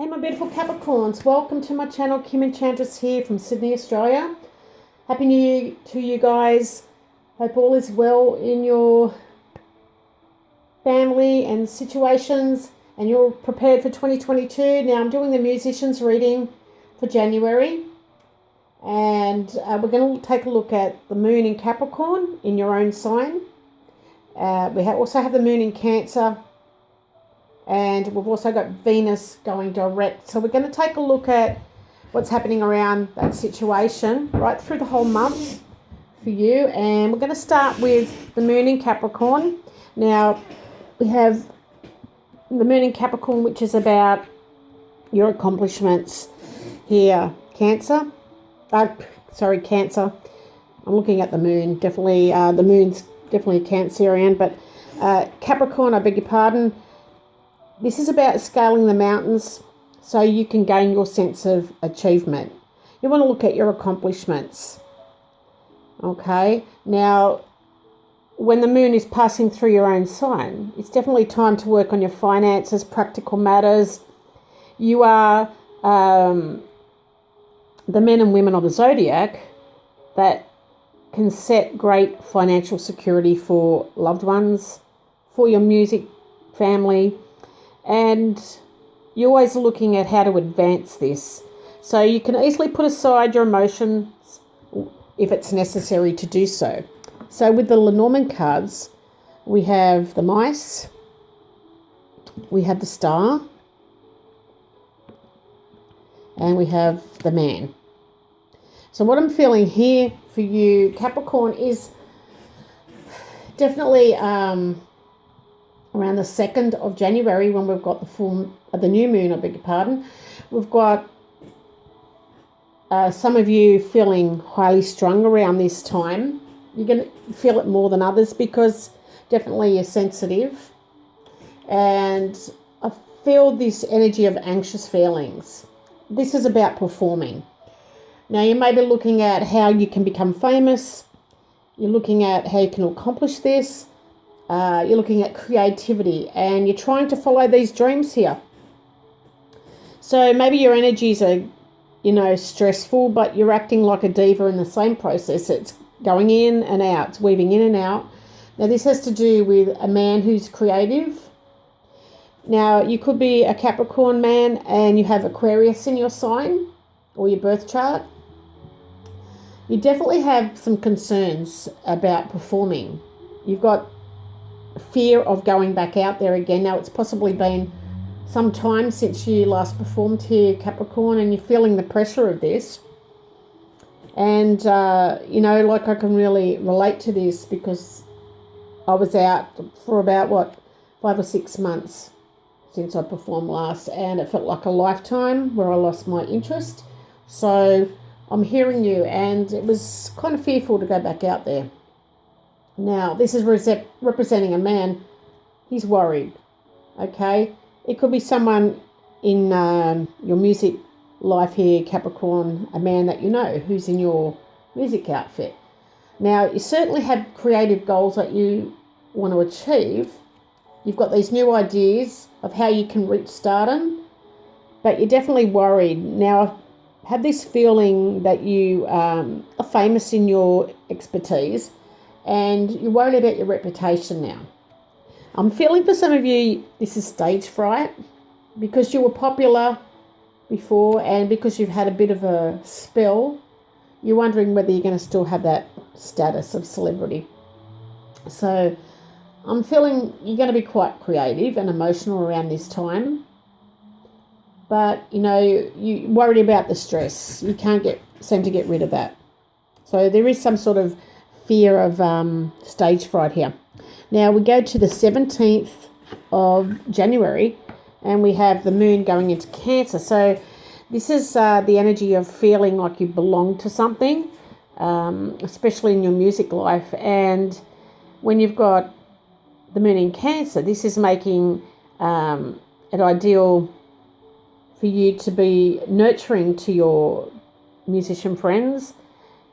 Hey my beautiful Capricorns, welcome to my channel. Kim Enchantress here from Sydney, Australia. Happy New Year to you guys. Hope all is well in your family and situations and you're prepared for 2022. Now I'm doing the musicians reading for January and we're going to take a look at the moon in Capricorn in your own sign. We also have the moon in Cancer. And we've also got Venus going direct. So we're going to take a look at what's happening around that situation right through the whole month for you. And we're going to start with the moon in Capricorn. Now, we have the moon in Capricorn, which is about your accomplishments here. Cancer. Cancer. I'm looking at the moon. Definitely, the moon's definitely Cancerian. But Capricorn, I beg your pardon. This is about scaling the mountains so you can gain your sense of achievement. You want to look at your accomplishments. Okay. Now, when the moon is passing through your own sign, it's definitely time to work on your finances, practical matters. You are the men and women of the zodiac that can set great financial security for loved ones, for your music family. And you're always looking at how to advance this. So you can easily put aside your emotions if it's necessary to do so. So with the Lenormand cards, we have the mice, we have the star, and we have the man. So what I'm feeling here for you, Capricorn, is definitely around the 2nd of January, when we've got the new moon, I beg your pardon, we've got some of you feeling highly strung around this time. You're going to feel it more than others because definitely you're sensitive. And I feel this energy of anxious feelings. This is about performing. Now, you may be looking at how you can become famous. You're looking at how you can accomplish this. You're looking at creativity and you're trying to follow these dreams here. So maybe your energies are, stressful, but you're acting like a diva in the same process. It's going in and out, it's weaving in and out. Now this has to do with a man who's creative. Now you could be a Capricorn man and you have Aquarius in your sign or your birth chart. You definitely have some concerns about performing. You've got fear of going back out there again. Now it's possibly been some time since you last performed here, Capricorn, and you're feeling the pressure of this. And I can really relate to this because I was out for about 5 or 6 months since I performed last, and it felt like a lifetime where I lost my interest. So I'm hearing you, and it was kind of fearful to go back out there. Now, this is representing a man. He's worried, okay? It could be someone in your music life here, Capricorn, a man that you know who's in your music outfit. Now, you certainly have creative goals that you want to achieve. You've got these new ideas of how you can reach stardom, but you're definitely worried. Now, I have this feeling that you are famous in your expertise, and you're worried about your reputation now. I'm feeling for some of you, this is stage fright because you were popular before and because you've had a bit of a spell, you're wondering whether you're going to still have that status of celebrity. So I'm feeling you're going to be quite creative and emotional around this time. But, you worry about the stress. You can't seem to get rid of that. So there is some sort of fear of stage fright here. Now we go to the 17th of January and we have the moon going into Cancer. So this is the energy of feeling like you belong to something, especially in your music life. And when you've got the moon in Cancer, this is making it ideal for you to be nurturing to your musician friends.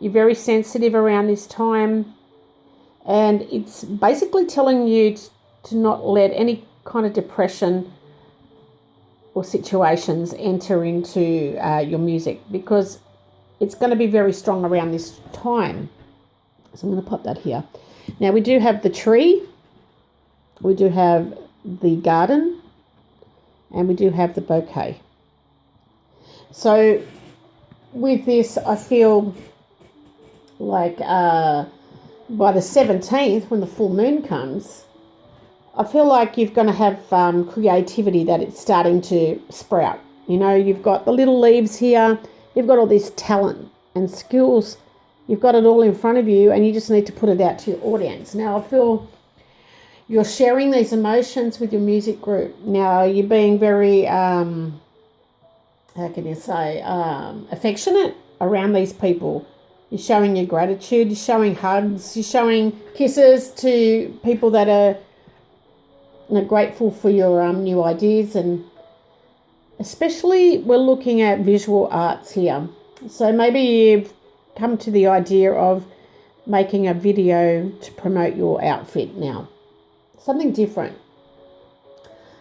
You're very sensitive around this time, and it's basically telling you to not let any kind of depression or situations enter into your music, because it's going to be very strong around this time. So I'm going to pop that here. Now we do have the tree, we do have the garden, and we do have the bouquet. So with this, I feel like by the 17th, when the full moon comes, I feel like you're going to have creativity that it's starting to sprout. You know, you've got the little leaves here, you've got all this talent and skills, you've got it all in front of you, and you just need to put it out to your audience. Now, I feel you're sharing these emotions with your music group. Now, you're being very, how can you say, affectionate around these people. You're showing your gratitude, you're showing hugs, you're showing kisses to people that are grateful for your new ideas. And especially we're looking at visual arts here. So maybe you've come to the idea of making a video to promote your outfit now. Something different.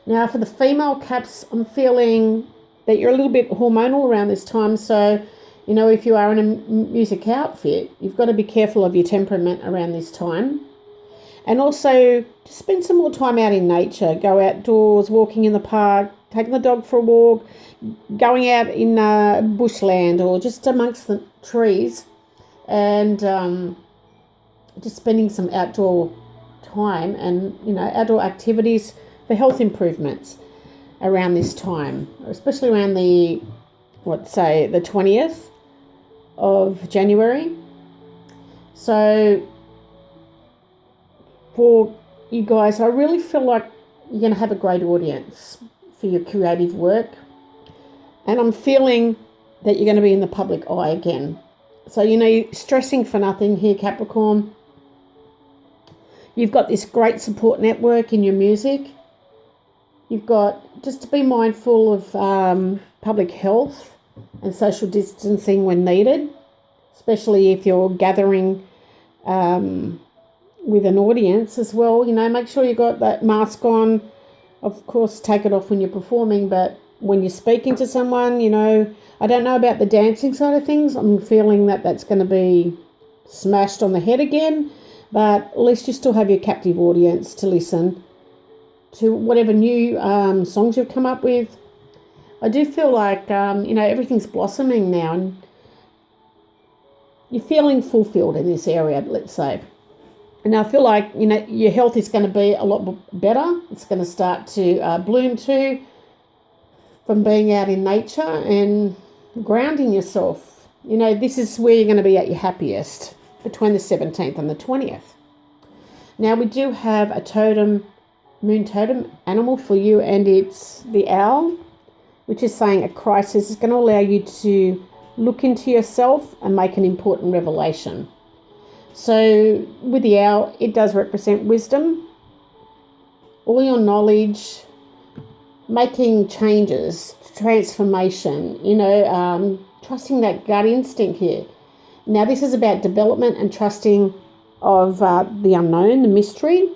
Now for the female caps, I'm feeling that you're a little bit hormonal around this time. So, you know, if you are in a music outfit, you've got to be careful of your temperament around this time. And also, just spend some more time out in nature. Go outdoors, walking in the park, taking the dog for a walk, going out in bushland or just amongst the trees, and just spending some outdoor time and, you know, outdoor activities for health improvements around this time, especially around the 20th of January. So for you guys, I really feel like you're going to have a great audience for your creative work. And I'm feeling that you're going to be in the public eye again. So, you know, you're stressing for nothing here, Capricorn. You've got this great support network in your music. You've got just to be mindful of public health and social distancing when needed, especially if you're gathering with an audience as well. You know, make sure you got that mask on. Of course, take it off when you're performing, but when you're speaking to someone, you know, I don't know about the dancing side of things. I'm feeling that that's going to be smashed on the head again, but at least you still have your captive audience to listen to whatever new songs you've come up with. I do feel like, you know, everything's blossoming now and you're feeling fulfilled in this area, let's say. And I feel like, you know, your health is going to be a lot better. It's going to start to bloom too from being out in nature and grounding yourself. You know, this is where you're going to be at your happiest, between the 17th and the 20th. Now, we do have a totem, moon totem animal for you, and it's the owl, which is saying a crisis is going to allow you to look into yourself and make an important revelation. So with the owl, it does represent wisdom, all your knowledge, making changes, transformation, you know, trusting that gut instinct here. Now, this is about development and trusting of the unknown, the mystery.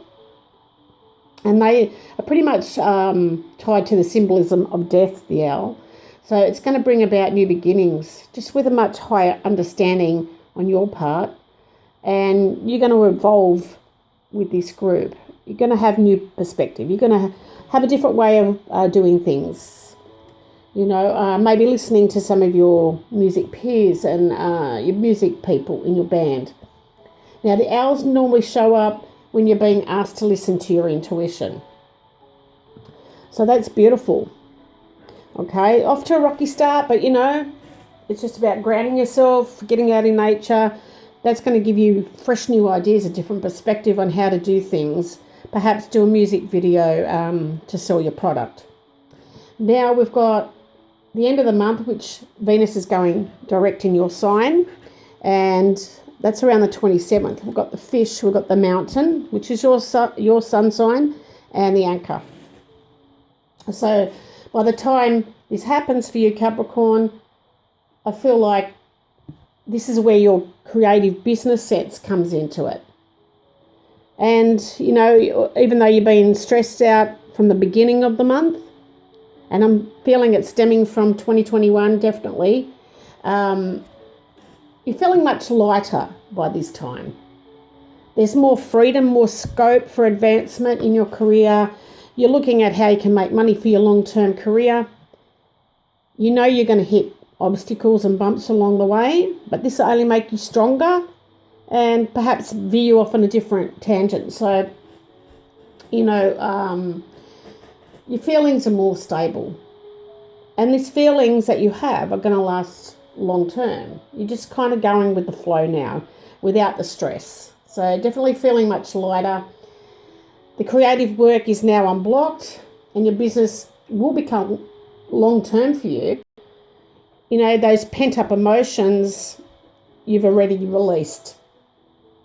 And they are pretty much tied to the symbolism of death, the owl. So it's going to bring about new beginnings, just with a much higher understanding on your part. And you're going to evolve with this group. You're going to have new perspective. You're going to have a different way of doing things. You know, maybe listening to some of your music peers and your music people in your band. Now, the owls normally show up when you're being asked to listen to your intuition. So that's beautiful. Okay, off to a rocky start, but, you know, it's just about grounding yourself, getting out in nature. That's going to give you fresh new ideas, a different perspective on how to do things. Perhaps do a music video to sell your product. Now we've got the end of the month, which Venus is going direct in your sign, and that's around the 27th. We've got the fish, we've got the mountain, which is your sun sign, and the anchor. So by the time this happens for you, Capricorn, I feel like this is where your creative business sense comes into it. And, you know, even though you've been stressed out from the beginning of the month, And I'm feeling it stemming from 2021, definitely. You're feeling much lighter by this time. There's more freedom, more scope for advancement in your career. You're looking at how you can make money for your long-term career. You know you're going to hit obstacles and bumps along the way, but this will only make you stronger and perhaps veer you off on a different tangent. So, your feelings are more stable. And these feelings that you have are going to last long term. You're just kind of going with the flow now without the stress. So definitely feeling much lighter. The creative work is now unblocked and your business will become long term for you. Those pent up emotions you've already released.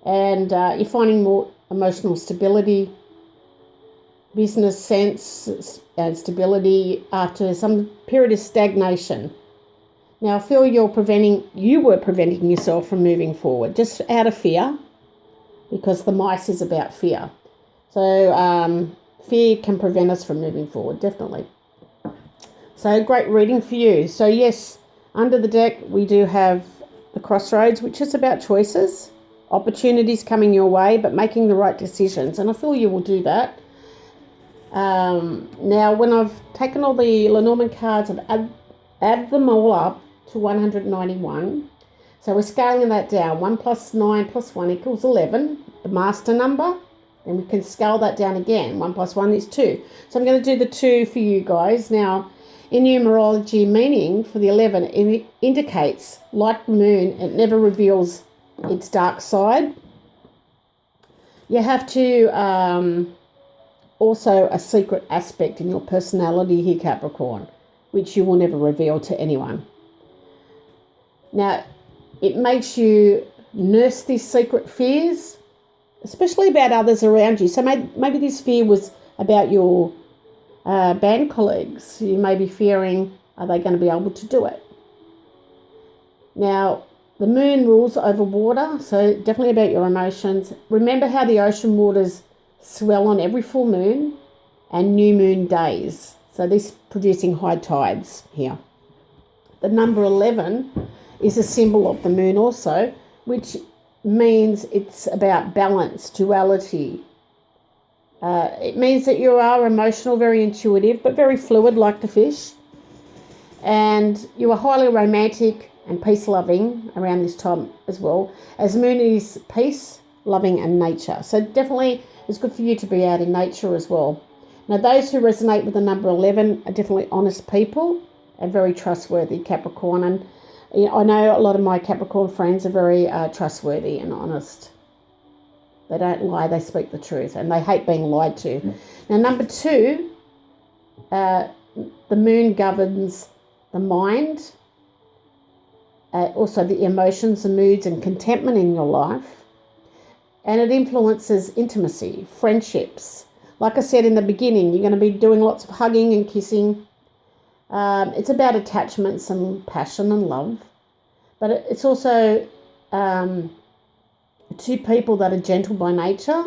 And you're finding more emotional stability, business sense and stability after some period of stagnation. Now I feel you were preventing yourself from moving forward just out of fear, because the mice is about fear. So fear can prevent us from moving forward, definitely. So great reading for you. So yes, under the deck we do have the crossroads, which is about choices, opportunities coming your way, but making the right decisions. And I feel you will do that. Now, when I've taken all the Lenormand cards and add them all up to 191, so we're scaling that down. 1 + 9 + 1 = 11, the master number. And we can scale that down again. 1 + 1 is 2. So I'm going to do the 2 for you guys. Now, in numerology meaning for the 11, it indicates, like the moon, it never reveals its dark side. You have to also a secret aspect in your personality here, Capricorn, which you will never reveal to anyone. Now, it makes you nurse these secret fears, especially about others around you. So maybe this fear was about your band colleagues. You may be fearing, are they going to be able to do it? Now, the moon rules over water, so definitely about your emotions. Remember how the ocean waters swell on every full moon and new moon days. So this producing high tides here. The number 11 is a symbol of the moon also, which means it's about balance, duality. It means that you are emotional, very intuitive, but very fluid like the fish. And you are highly romantic and peace-loving around this time as well, as moon is peace, loving and nature. So definitely it's good for you to be out in nature as well. Now, those who resonate with the number 11 are definitely honest people and very trustworthy, Capricorn. And I know a lot of my Capricorn friends are very trustworthy and honest. They don't lie, they speak the truth, and they hate being lied to. Now, number 2, the moon governs the mind, also the emotions, the moods and contentment in your life. And it influences intimacy, friendships. Like I said in the beginning, you're going to be doing lots of hugging and kissing. It's about attachments and passion and love. But it's also 2 people that are gentle by nature.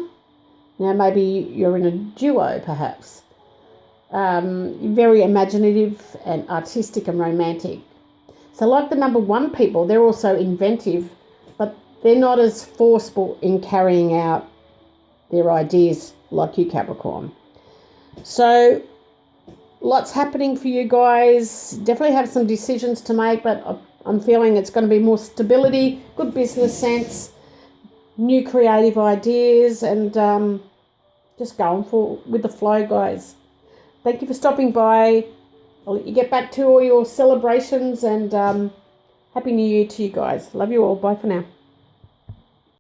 Now, maybe you're in a duo, perhaps. Very imaginative and artistic and romantic. So like the number 1 people, they're also inventive, but they're not as forceful in carrying out their ideas like you, Capricorn. So lots happening for you guys. Definitely have some decisions to make, but I'm feeling it's going to be more stability, good business sense, new creative ideas, and just going with the flow, guys. Thank you for stopping by. I'll let you get back to all your celebrations, and Happy New Year to you guys. Love you all. Bye for now.